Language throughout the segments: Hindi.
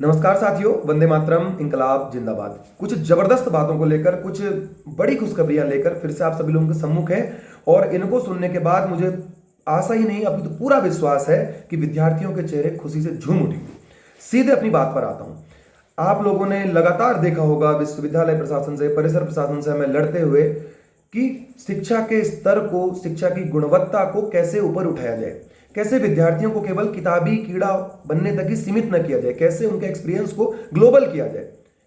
नमस्कार साथियों, वंदे मातरम, इंकलाब जिंदाबाद। कुछ जबरदस्त बातों को लेकर, कुछ बड़ी खुशखबरियां लेकर फिर से आप सभी लोगों के सम्मुख है। और इनको सुनने के बाद मुझे आशा ही नहीं, अभी तो पूरा विश्वास है कि विद्यार्थियों के चेहरे खुशी से झूम उठेंगे। सीधे अपनी बात पर आता हूं। आप लोगों ने लगातार देखा होगा विश्वविद्यालय प्रशासन से, परिसर प्रशासन से हमें लड़ते हुए कि शिक्षा के स्तर को, शिक्षा की गुणवत्ता को कैसे ऊपर उठाया जाए, कैसे विद्यार्थियों को केवल किताबी कीड़ा बनने तक ही सीमित न किया जाए, कैसे उनके एक्सपीरियंस को ग्लोबल किया जाए,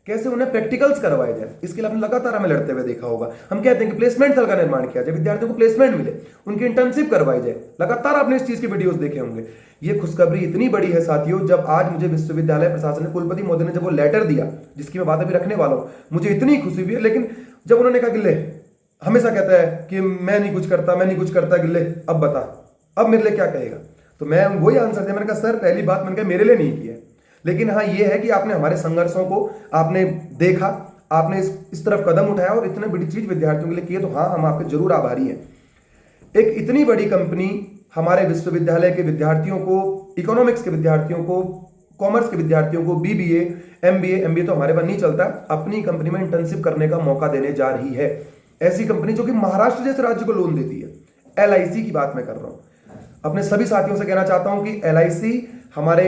कैसे उन्हें प्रैक्टिकल्स करवाए जाए। इसके लिए आपने लगातार हमें लड़ते हुए देखा होगा। हम कहते हैं कि प्लेसमेंट सेल का निर्माण किया जाए, विद्यार्थियों को प्लेसमेंट मिले, उनकी इंटर्नशिप करवाई जाए। लगातार आपने इस चीज के वीडियोस देखे होंगे। ये खुशखबरी इतनी बड़ी है साथियों, जब आज मुझे विश्वविद्यालय प्रशासन ने, कुलपति महोदय ने जब वो लेटर दिया, जिसकी मैं बात अभी रखने वाला हूं, मुझे इतनी खुशी हुई है। लेकिन जब उन्होंने कहा गिल्ले, हमेशा कहता है कि मैं नहीं कुछ करता, मैं नहीं कुछ करता, गिल्ले अब बता, अब मेरे लिए क्या कहेगा। तो मैं वही आंसर दिया। मैंने कहा सर, पहली बात मैंने कहा मेरे लिए नहीं किया है, लेकिन हाँ ये है कि आपने हमारे संघर्षों को आपने देखा, आपने इस तरफ कदम उठाया और इतने बड़ी चीज विद्यार्थियों के लिए की है। तो हाँ, हम आपके जरूर आभारी हैं। एक इतनी बड़ी कंपनी हमारे विश्वविद्यालय के विद्यार्थियों को, इकोनॉमिक्स के विद्यार्थियों को, कॉमर्स के विद्यार्थियों को बीबीए, एमबीए तो हमारे पास नहीं चलता, अपनी कंपनी में इंटर्नशिप करने का मौका देने जा रही है। ऐसी कंपनी जो कि महाराष्ट्र जैसे राज्य को लोन देती है। एलआईसी की बात मैं कर रहा हूं। अपने सभी साथियों से कहना चाहता हूं कि एलआईसी हमारे,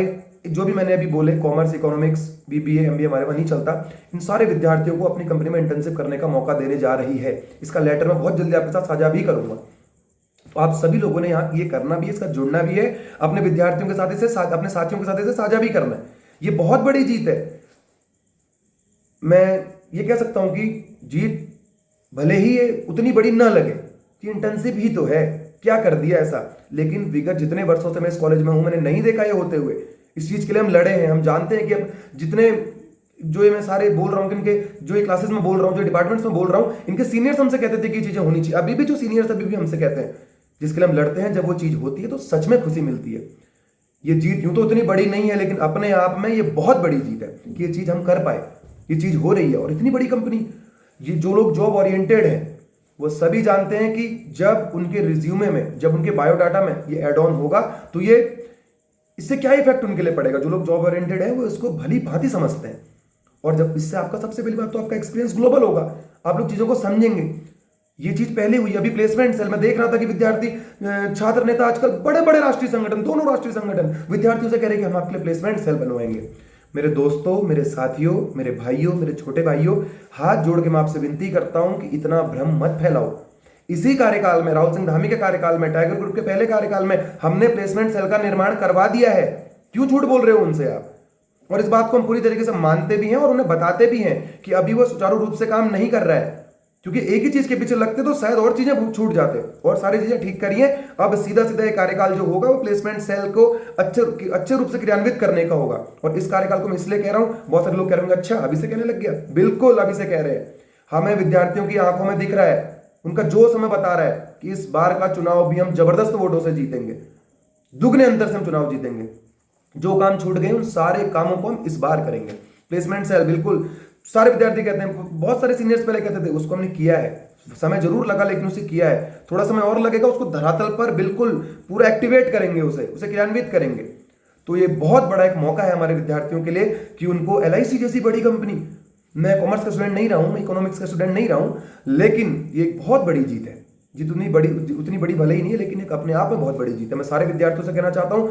जो भी मैंने अभी बोले, कॉमर्स, इकोनॉमिक्स, बीबीए, एमबीए हमारे वहां नहीं चलता, इन सारे विद्यार्थियों को अपनी कंपनी में इंटर्नशिप करने का मौका देने जा रही है। इसका लेटर मैं बहुत जल्दी आपके साथ साझा भी करूंगा। तो आप सभी लोगों ने यहाँ ये करना भी है, इसका जुड़ना भी है, अपने विद्यार्थियों के साथ इसे, अपने साथियों के साथ इसे साझा भी करना है। ये बहुत बड़ी जीत है। मैं ये कह सकता हूं कि जीत भले ही ये उतनी बड़ी ना लगे कि इंटर्नशिप ही तो है, क्या कर दिया ऐसा, लेकिन विगत जितने वर्षों से मैं इस कॉलेज में हूं, मैंने नहीं देखा ये होते हुए। इस चीज के लिए हम लड़े हैं। हम जानते हैं कि अब जितने, जो ये मैं सारे बोल रहा हूं कि इनके, जो ये क्लासेस में बोल रहा हूं, जो डिपार्टमेंट्स में बोल रहा हूं, इनके सीनियर्स हमसे कहते थे कि ये चीजें होनी चाहिए। अभी भी जो सीनियर्स अभी भी हमसे कहते हैं, जिसके लिए हम लड़ते हैं, जब वो चीज होती है तो सच में खुशी मिलती है। ये जीत यूं तो उतनी बड़ी नहीं है, लेकिन अपने आप में ये बहुत बड़ी जीत है कि ये चीज हम कर पाए, ये चीज हो रही है। और इतनी बड़ी कंपनी, ये जो लोग जॉब ओरिएंटेड हैं वो सभी जानते हैं कि जब उनके रिज्यूमे में, जब उनके बायोडाटा में ये एड ऑन होगा तो ये, इससे क्या इफेक्ट उनके लिए पड़ेगा। जो लोग जॉब ओरिएंटेड है वो इसको भली भांति समझते हैं। और जब इससे आपका, सबसे पहली बात तो आपका एक्सपीरियंस ग्लोबल होगा, आप लोग चीजों को समझेंगे। ये चीज पहले हुई। अभी प्लेसमेंट सेल में देख रहा था कि विद्यार्थी, छात्र नेता आजकल बड़े बड़े राष्ट्रीय संगठन, दोनों राष्ट्रीय संगठन विद्यार्थियों से कह रहे हैं कि हम आपके लिए प्लेसमेंट सेल बनवाएंगे। मेरे दोस्तों, मेरे साथियों, मेरे भाइयों, मेरे छोटे भाइयों, हाथ जोड़ के मैं आपसे विनती करता हूं कि इतना भ्रम मत फैलाओ। इसी कार्यकाल में, राहुल सिंह धामी के कार्यकाल में, टाइगर ग्रुप के पहले कार्यकाल में हमने प्लेसमेंट सेल का निर्माण करवा दिया है। क्यों झूठ बोल रहे हो उनसे आप? और इस बात को हम पूरी तरीके से मानते भी हैं और उन्हें बताते भी हैं कि अभी वो सुचारू रूप से काम नहीं कर रहा है। क्योंकि एक ही चीज के पीछे लगते तो शायद और चीजें छूट जाते, और सारी चीजें ठीक करिए। अब सीधा सीधा एक कार्यकाल जो होगा वो प्लेसमेंट सेल को अच्छे रूप से क्रियान्वित करने का होगा। और इस कार्यकाल को मैं इसलिए कह रहा हूं, बहुत सारे लोग कह रहे होंगे अच्छा अभी से कहने लग गया। बिल्कुल अभी से कह रहे हैं। हमें विद्यार्थियों की आंखों में दिख रहा है, उनका जोश हमें बता रहा है कि इस बार का चुनाव भी हम जबरदस्त वोटों से जीतेंगे, दुगने अंतर से हम चुनाव जीतेंगे। जो काम छूट गए उन सारे कामों को हम इस बार करेंगे। प्लेसमेंट सेल, बिल्कुल सारे विद्यार्थी कहते हैं, बहुत सारे सीनियर्स पहले कहते थे, उसको हमने किया है। समय जरूर लगा लेकिन उसे किया है। थोड़ा समय और लगेगा, उसको धरातल पर बिल्कुल पूरा एक्टिवेट करेंगे, उसे क्रियान्वित करेंगे। तो ये बहुत बड़ा एक मौका है हमारे विद्यार्थियों के लिए कि उनको एलआईसी जैसी बड़ी कंपनी, मैं कॉमर्स का स्टूडेंट नहीं रहा हूं, मैं इकोनॉमिक्स का स्टूडेंट नहीं रहा हूं, लेकिन ये एक बहुत बड़ी जीत है। जीत उतनी बड़ी भले ही नहीं है, लेकिन एक अपने आप में बहुत बड़ी जीत है। मैं सारे विद्यार्थियों से कहना चाहता हूं,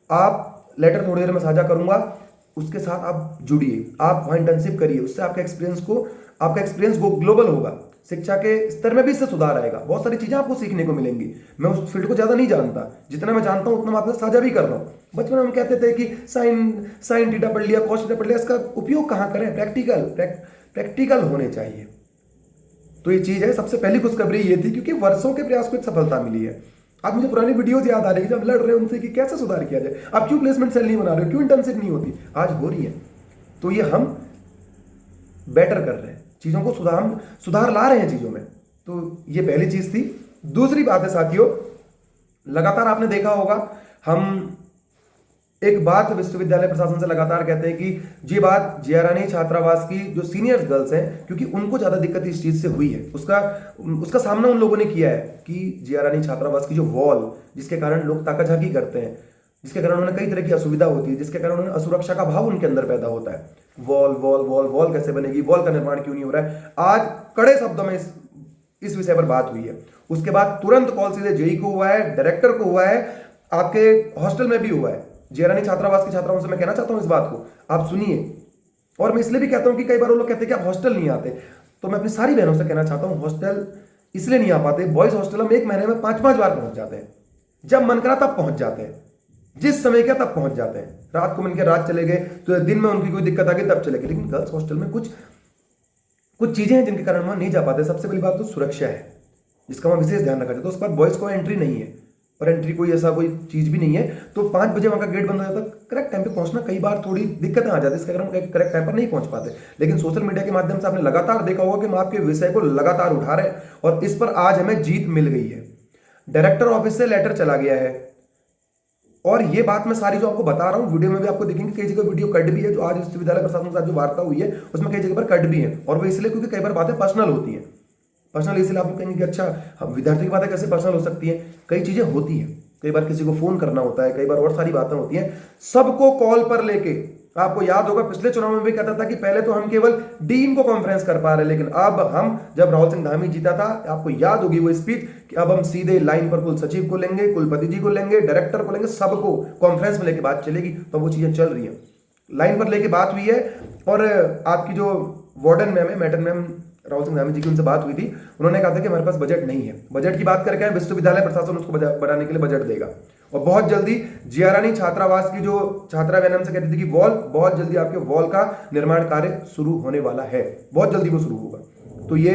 आप लेटर थोड़ी देर में साझा करूंगा, उसके साथ आप जुड़िए, आप वहां इंटर्नशिप करिए। उससे आपका एक्सपीरियंस ग्लोबल होगा। शिक्षा के स्तर में भी इससे सुधार आएगा। बहुत सारी चीजें आपको सीखने को मिलेंगी। मैं उस फील्ड को ज्यादा नहीं जानता, जितना मैं जानता हूं उतना मैं आपके साथ साझा भी कर रहा हूं। बचपन में हम कहते थे कि साइन थीटा पढ़ लिया, कॉस थीटा पढ़ लिया, इसका उपयोग कहां करें? प्रैक्टिकल होने चाहिए। तो ये चीज है। सबसे पहली खुशखबरी ये थी, क्योंकि वर्षों के प्रयास को एक सफलता मिली है। आज मुझे पुरानी वीडियोस याद आ रही है, जब लड़ रहे हैं उनसे कि कैसे सुधार किया जाए, आप क्यों प्लेसमेंट सेल नहीं बना रहे हो, क्यों इंटर्नशिप नहीं होती, आज हो रही है। तो ये हम बेटर कर रहे हैं, चीजों को सुधार ला रहे हैं चीजों में। तो ये पहली चीज थी। दूसरी बात है साथियों, लगातार आपने देखा होगा, हम एक बात विश्वविद्यालय प्रशासन से लगातार कहते हैं कि ये बात जिया रानी छात्रावास की जो सीनियर्स गर्ल्स हैं, क्योंकि उनको ज्यादा दिक्कत इस चीज से हुई है, उसका सामना उन लोगों ने किया है कि जिया रानी छात्रावास की जो वॉल, जिसके कारण लोग ताकाझाकी करते हैं, जिसके कारण उन्हें कई तरह की असुविधा होती है, जिसके कारण उन्हें असुरक्षा का भाव उनके अंदर पैदा होता है। वॉल वॉल वॉल वॉल कैसे बनेगी, वॉल का निर्माण क्यों नहीं हो रहा है, आज कड़े शब्दों में इस विषय पर बात हुई है। उसके बाद तुरंत कॉल सीधे जेई को हुआ है, डायरेक्टर को हुआ है, आपके हॉस्टल में भी हुआ है। जियारानी छात्रावास की छात्राओं से मैं कहना चाहता हूं इस बात को आप सुनिए। और मैं इसलिए भी कहता हूं कि कई बार वो लोग कहते हैं कि आप हॉस्टल नहीं आते, तो मैं अपनी सारी बहनों से कहना चाहता हूं हॉस्टल इसलिए नहीं आ पाते। बॉयज हॉस्टल हम एक महीने में 5-5 बार पहुंच जाते हैं, जब मन करा तब पहुंच जाते हैं, जिस समय क्या तब पहुंच जाते हैं। रात को मन के रात चले गए तो दिन में उनकी कोई दिक्कत आ गई तब चले गए। लेकिन गर्ल्स हॉस्टल में कुछ चीजें हैं जिनके कारण वहां नहीं जा पाते। सबसे पहली बात तो सुरक्षा है, जिसका वहां विशेष ध्यान रखा जाए। तो उसके बाद बॉयज को एंट्री नहीं है, और एंट्री कोई ऐसा कोई चीज भी नहीं है। तो 5 बजे वहां का गेट बंद हो जाता है, करेक्ट टाइम पे पहुंचना कई बार थोड़ी दिक्कतें आ जाती है, इसके कारण हम करेक्ट टाइम पर नहीं पहुंच पाते। लेकिन सोशल मीडिया के माध्यम से आपने लगातार देखा होगा कि हम आपके विषय को लगातार उठा रहे हैं, और इस पर आज हमें जीत मिल गई है। डायरेक्टर ऑफिस से लेटर चला गया है, और ये बात मैं सारी जो आपको बता रहा हूं वीडियो में भी आपको देखेंगे, कई जगह वीडियो कट भी है। जो आज विश्वविद्यालय प्रशासन के साथ जो वार्ता हुई है उसमें कई जगह पर कट भी है, और वो इसलिए क्योंकि कई बार बातें पर्सनल होती हैं। पर्सनल इसलिए आप लोग कहेंगे कि अच्छा हम विद्यार्थी की बातें कैसे पर्सनल हो सकती है, कई चीजें होती हैं। कई बार किसी को फोन करना होता है, कई बार और सारी बातें होती हैं, सबको कॉल पर लेके। आपको याद होगा पिछले चुनाव में भी कहता था कि पहले तो हम केवल डीन को कॉन्फ्रेंस कर पा रहे, लेकिन अब हम जब राहुल सिंह धामी जीता था, आपको याद होगी वो स्पीच कि अब हम सीधे लाइन पर कुल सचिव को लेंगे, कुलपति जी को लेंगे, डायरेक्टर को लेंगे, सबको कॉन्फ्रेंस में लेके बात चलेगी। तो वो चीजें चल रही है, लाइन पर लेके बात हुई है। और आपकी जो वार्डन मैम है, मैडम मैम राहुल सिंह धामी जी की उनसे बात हुई थी, उन्होंने कहा था कि हमारे पास बजट नहीं है। बजट की बात करके विश्वविद्यालय प्रशासन उसको बढ़ाने के लिए बजट देगा, और बहुत जल्दी जियारानी छात्रावास की जो छात्रा बहन हमसे कहती थी कि वॉल, बहुत जल्दी आपके वॉल का निर्माण कार्य शुरू होने वाला है, बहुत जल्दी वो शुरू होगा। तो ये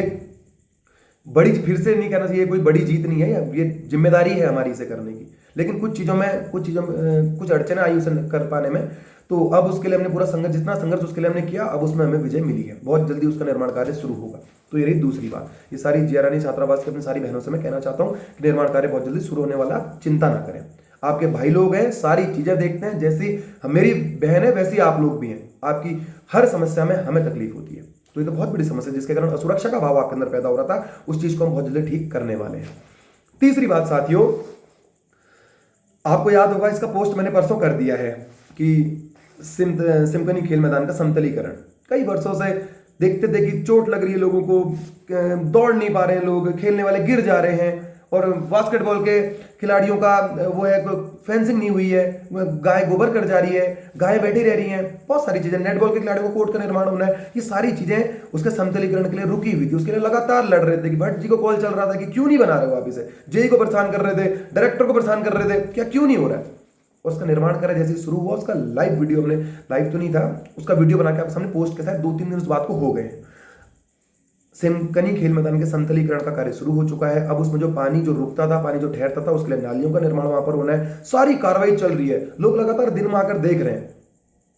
बड़ी, फिर से नहीं कहना चाहिए कोई बड़ी जीत नहीं है, ये जिम्मेदारी है हमारी इसे करने की। लेकिन कुछ अड़चने आई उसे कर पाने में, तो अब उसके लिए हमने पूरा संघर्ष, जितना संघर्ष उसके लिए हमने किया, अब उसमें हमें विजय मिली है। बहुत जल्दी उसका निर्माण कार्य शुरू होगा। तो ये रही दूसरी बात। ये सारी जियारानी छात्रावास की अपनी सारी बहनों से मैं कहना चाहता हूँ कि निर्माण कार्य बहुत जल्दी शुरू होने वाला, चिंता ना करें। आपके भाई लोग हैं, सारी चीजें देखते हैं, जैसी मेरी बहन है वैसी आप लोग भी हैं। आपकी हर समस्या में हमें तकलीफ होती है, तो ये तो बहुत बड़ी समस्या है जिसके कारण असुरक्षा का भाव आपके अंदर पैदा हो रहा था, उस चीज को हम बहुत जल्दी ठीक करने वाले हैं। तीसरी बात साथियों, आपको याद होगा इसका पोस्ट मैंने परसों कर दिया है कि सिमकनी खेल मैदान का समतलीकरण। कई वर्षों से देखते थे कि चोट लग रही है लोगों को, दौड़ नहीं पा रहे हैं लोग, खेलने वाले गिर जा रहे हैं, और बास्केटबॉल के खिलाड़ियों का वो है फेंसिंग नहीं हुई है, गाय गोबर कर जा रही है, गाय बैठी रह रही हैं, बहुत सारी चीजें। नेटबॉल के खिलाड़ियों को कोर्ट का निर्माण होना है, ये सारी चीजें उसके समतलीकरण के लिए रुकी हुई थी। उसके लिए लगातार लड़ रहे थे कि भट्ट जी को कॉल चल रहा था कि क्यों नहीं बना रहे हो आप इसे, जेई को परेशान कर रहे थे, डायरेक्टर को परेशान कर रहे थे, क्या क्यों नहीं हो रहा है। और उसका निर्माण कार्य जैसे शुरू हुआ, उसका लाइव वीडियो हमने, लाइव तो नहीं था, उसका वीडियो बना के आप सामने पोस्ट किया था। 2-3 दिन उस बात को हो गए। सिमकनी खेल मैदान के समतलीकरण का कार्य शुरू हो चुका है। अब उसमें जो पानी जो रुकता था, पानी जो ठहरता था, उसके लिए नालियों का निर्माण वहां पर होना है। सारी कार्रवाई चल रही है, लोग लगातार दिन में आकर देख रहे हैं।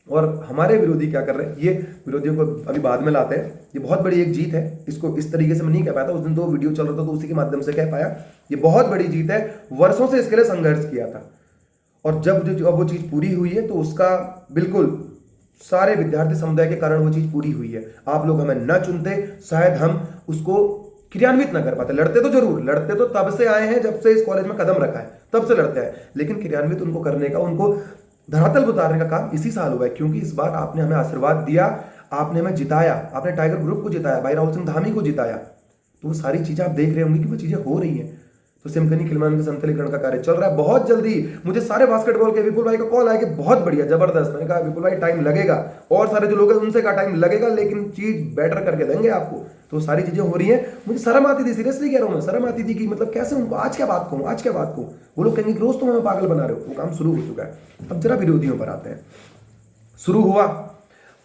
और हमारे विरोधी क्या कर रहे हैं, ये विरोधियों को अभी बाद में लाते हैं। ये बहुत बड़ी एक जीत है, इसको इस तरीके से मैं नहीं कह पाया था, उस दिन तो वीडियो चल रहा था तो उसी के माध्यम से कह पाया। ये बहुत बड़ी जीत है, वर्षों से इसके लिए संघर्ष किया था, और जब वो चीज पूरी हुई है तो उसका बिल्कुल सारे विद्यार्थी समुदाय के कारण वो चीज पूरी हुई है। आप लोग हमें न चुनते, शायद हम उसको क्रियान्वित न कर पाते। लड़ते तो जरूर, लड़ते तो तब से आए हैं जब से इस कॉलेज में कदम रखा है, तब से लड़ते हैं, लेकिन क्रियान्वित उनको करने का, उनको धरातल पर उतारने का काम इसी साल हुआ है। क्योंकि इस बार आपने हमें आशीर्वाद दिया, आपने हमें जिताया, आपने टाइगर ग्रुप को जिताया, भाई राहुल सिंह धामी को जिताया। तो वो सारी चीजें आप देख रहे होंगे कि वो चीजें हो रही हैं। तो सिमकनी खेल मैदान के समतलीकरण का कार्य चल रहा है। बहुत जल्दी मुझे सारे बास्केटबॉल के विपुल भाई का कॉल आया कि बहुत बढ़िया, जबरदस्त। मैंने कहा विपुल भाई टाइम लगेगा, और सारे जो लोग हैं उनसे का टाइम लगेगा, लेकिन चीज बेटर करके देंगे आपको। तो सारी चीजें हो रही हैं। मुझे शर्म आती थी, सीरियसली कह रहा हूं मैं, शर्म आती थी कि मतलब कैसे उनको आज क्या बात कहूं, आज क्या बात कहूं। वो लोग कहेंगे रोज तुम हमें पागल बना रहे हो। वो काम शुरू हो चुका है। अब जरा विरोधियों पर आते हैं। शुरू हुआ,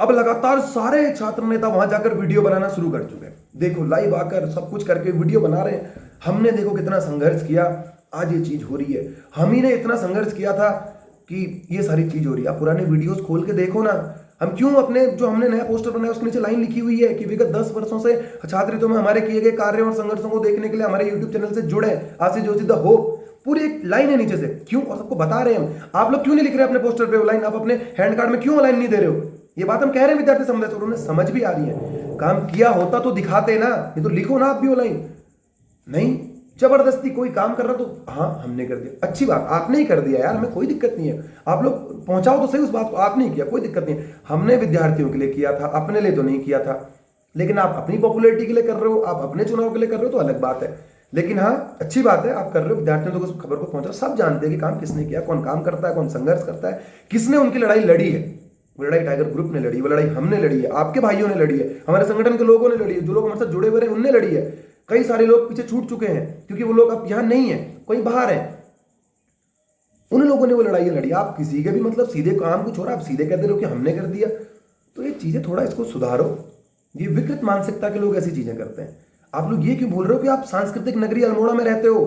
अब लगातार सारे छात्र नेता वहां जाकर वीडियो बनाना शुरू कर चुके हैं। देखो लाइव आकर सब कुछ करके वीडियो बना रहे हैं। हमने देखो कितना संघर्ष किया, आज ये चीज हो रही है। हम ही ने इतना संघर्ष किया था कि ये सारी चीज हो रही है। आप पुराने वीडियोस खोल के देखो ना, हम क्यों अपने जो हमने नया पोस्टर बनाया उसके नीचे लाइन लिखी हुई है कि विगत 10 वर्षों से छात्र में हमारे किए गए कार्यों और संघर्षों को देखने के लिए हमारे यूट्यूब चैनल से जुड़े आशीष जोशी द होप, पूरी एक लाइन है नीचे से। क्यों, और सबको बता रहे हैं हम। आप लोग क्यों नहीं लिख रहे अपने पोस्टर पे वो लाइन, आप अपने हैंड कार्ड में क्यों लाइन नहीं दे रहे हो। ये बात हम कह रहे हैं विद्यार्थी समुदाय से, उन्हें समझ भी आ रही है। काम किया होता तो दिखाते ना, ये तो लिखो ना आप भी वो लाइन। नहीं, जबरदस्ती कोई काम कर रहा तो हाँ हमने कर दिया, अच्छी बात, आपने ही कर दिया यार, हमें कोई दिक्कत नहीं है, आप लोग पहुंचाओ तो सही उस बात को, आपने ही किया, कोई दिक्कत नहीं है। हमने विद्यार्थियों के लिए किया था, अपने लिए तो नहीं किया था। लेकिन आप अपनी पॉपुलैरिटी के लिए कर रहे हो, आप अपने चुनाव के लिए कर रहे हो तो अलग बात है। लेकिन हाँ अच्छी बात है आप कर रहे हो, विद्यार्थियों तक उस खबर को पहुंचाओ, सब जानते हैं कि काम किसने किया, कौन काम करता है, कौन संघर्ष करता है, किसने उनकी लड़ाई लड़ी है। वो लड़ाई टाइगर ग्रुप ने लड़ी, वो लड़ाई हमने लड़ी है, आपके भाइयों ने लड़ी है, हमारे संगठन के लोगों ने लड़ी है, जो लोग हमारे साथ जुड़े हुए हैं उनने लड़ी है। कई सारे लोग पीछे छूट चुके हैं क्योंकि वो लोग अब यहां नहीं है, कोई बाहर है, उन लोगों ने वो लड़ाई लड़ी। आप किसी के भी मतलब सीधे काम को छोड़ा, आप सीधे कहते रहो कि हमने कर दिया, तो ये चीजें थोड़ा इसको सुधारो। ये विकृत मानसिकता के लोग ऐसी चीजें करते हैं। आप लोग ये क्यों बोल रहे हो कि आप सांस्कृतिक नगरी अल्मोड़ा में रहते हो,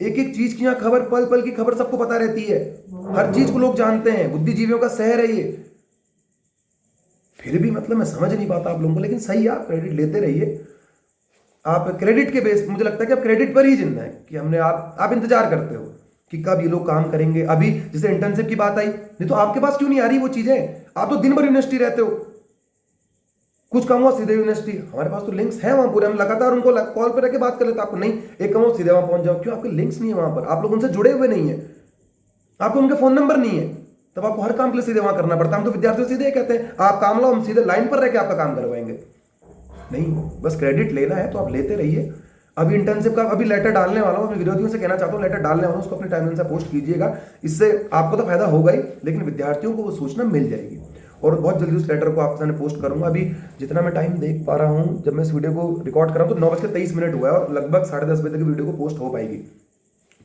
एक एक चीज की यहाँ खबर, पल पल की खबर सबको पता रहती है, हर चीज को लोग जानते हैं, बुद्धिजीवियों का शहर है ये। फिर भी मतलब मैं समझ नहीं पाता आप लोगों को, लेकिन सही है, आप क्रेडिट लेते रहिए। आप क्रेडिट के बेस, मुझे लगता है कि आप क्रेडिट पर ही जिंदा है कि हमने आप इंतजार करते हो कि कब ये लोग काम करेंगे। अभी जैसे इंटर्नशिप की बात आई, नहीं तो आपके पास क्यों नहीं आ रही वो चीजें? आप तो दिन भर यूनिवर्सिटी रहते हो, कुछ काम हुआ सीधे यूनिवर्सिटी, हमारे पास तो लिंक्स हैं वहां पूरे, हम लगातार उनको कॉल पर रखे बात कर लेते। आपको नहीं, एक काम हो सीधे वहां पहुंच जाओ, क्यों? आपके लिंक्स नहीं है वहां पर, आप लोग उनसे जुड़े हुए नहीं है, आपको उनके फोन नंबर नहीं है, तब आपको हर काम के लिए सीधे वहां करना पड़ता है। हम तो विद्यार्थियों सीधे कहते हैं आप काम लो, हम सीधे लाइन पर रह के आपका काम करवाएंगे। नहीं, बस क्रेडिट लेना है तो आप लेते रहिए। अभी इंटर्नशिप का अभी लेटर डालने वाला हूं, अपने विरोधियों से कहना चाहता हूं लेटर डालने वाला हूं, उसको अपने टाइमलाइन से पोस्ट कीजिएगा, इससे आपको तो फायदा होगा ही, लेकिन विद्यार्थियों को वो सूचना मिल जाएगी। और बहुत जल्दी उस लेटर को आपके सामने पोस्ट करूंगा। अभी जितना मैं टाइम देख पा रहा हूं, जब मैं इस वीडियो को रिकॉर्ड कर रहा हूं तो 9:23 हुआ है और लगभग 10:30 बजे तक वीडियो को पोस्ट हो पाएगी।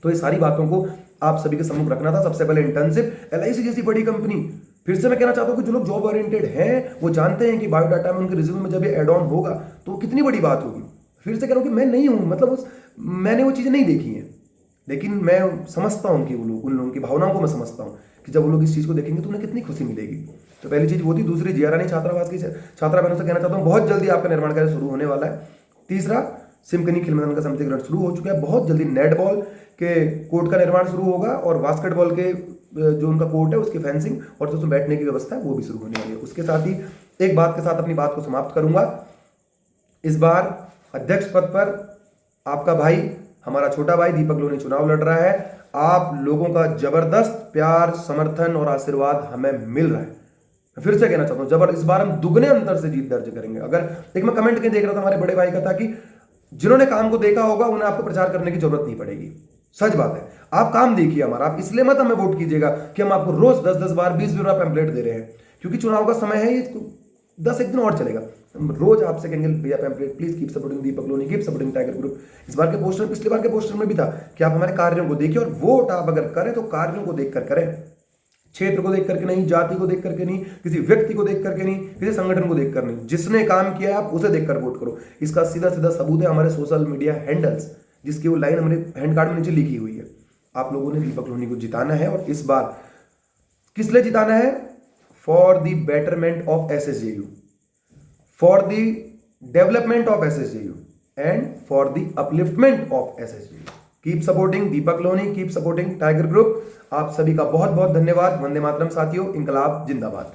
तो ये सारी बातों को आप सभी के सम्मुख रखना था। सबसे पहले इंटर्नशिप, LIC जैसी बड़ी कंपनी, फिर से मैं कहना चाहता हूं कि जो लोग जॉब ओरिएंटेड हैं वो जानते हैं कि बायोडाटा में उनके रिज्यूमे में जब ये एड ऑन होगा तो कितनी बड़ी बात होगी। फिर से कह रहा हूं कि मैं नहीं हूं, मतलब मैंने वो चीजें नहीं देखी हैं, लेकिन मैं समझता हूं कि उन लोगों की भावनाओं को मैं समझता हूं कि जब वो लोग इस चीज को देखेंगे तो उन्हें कितनी खुशी मिलेगी। तो पहली चीज वो थी। दूसरी, जिया रानी छात्रावास की छात्रा बहनों से कहना चाहता हूँ बहुत जल्दी आपका निर्माण कार्य शुरू होने वाला है। तीसरा, सिमकनी खेल मैदान का समिति ग्रहण शुरू हो चुका है, बहुत जल्दी नेट बॉल के कोर्ट का निर्माण शुरू होगा और बास्केटबॉल के जो उनका कोर्ट है उसकी फेंसिंग और जो बैठने की व्यवस्था है वो भी शुरू होने वाली है। उसके साथ ही एक बात के साथ अपनी बात को समाप्त करूंगा, इस बार अध्यक्ष पद पर आपका भाई, हमारा छोटा भाई दीपक लोनी चुनाव लड़ रहा है। आप लोगों का जबरदस्त प्यार, समर्थन और आशीर्वाद हमें मिल रहा है। मैं फिर से कहना चाहता हूं, इस बार हम दुगने अंतर से जीत दर्ज करेंगे। अगर एक मैं कमेंट के देख रहा था हमारे बड़े भाई का था कि जिन्होंने काम को देखा होगा उन्हें आपको प्रचार करने की जरूरत नहीं पड़ेगी। सच बात है, आप काम देखिए हमारा, आप इसलिए मत हमें वोट कीजिएगा कि हम आपको रोज 10-10 बार 20 बार पैम्पलेट दे रहे हैं, क्योंकि चुनाव का समय है, ये 10 दिन और चलेगा। हम रोज आपसे कहेंगे भैया pamphlet, please keep supporting Deepak Loni, keep supporting tiger group. इस बार के पोस्टर, पिछले बार के पोस्टर में भी था कि आप हमारे कार्यों को देखिए, और वोट आप अगर करें तो कार्यों को देखकर करें, क्षेत्र को देख करके नहीं, जाति को देख करके नहीं, किसी व्यक्ति को देख करके नहीं, किसी संगठन को देख कर नहीं, जिसने काम किया आप उसे देखकर वोट करो। इसका सीधा सीधा सबूत है हमारे सोशल मीडिया हैंडल्स, जिसकी वो लाइन हमारे हैंड कार्ड में नीचे लिखी हुई है। आप लोगों ने दीपक लोनी को जिताना है, और इस बार किस लिए जिताना है? For the betterment of SSJU, for the development of SSJU and for the upliftment of SSJU। Keep supporting Deepak Loni, keep supporting tiger group. आप सभी का बहुत बहुत धन्यवाद। वंदे मातरम साथियों, इंकलाब जिंदाबाद।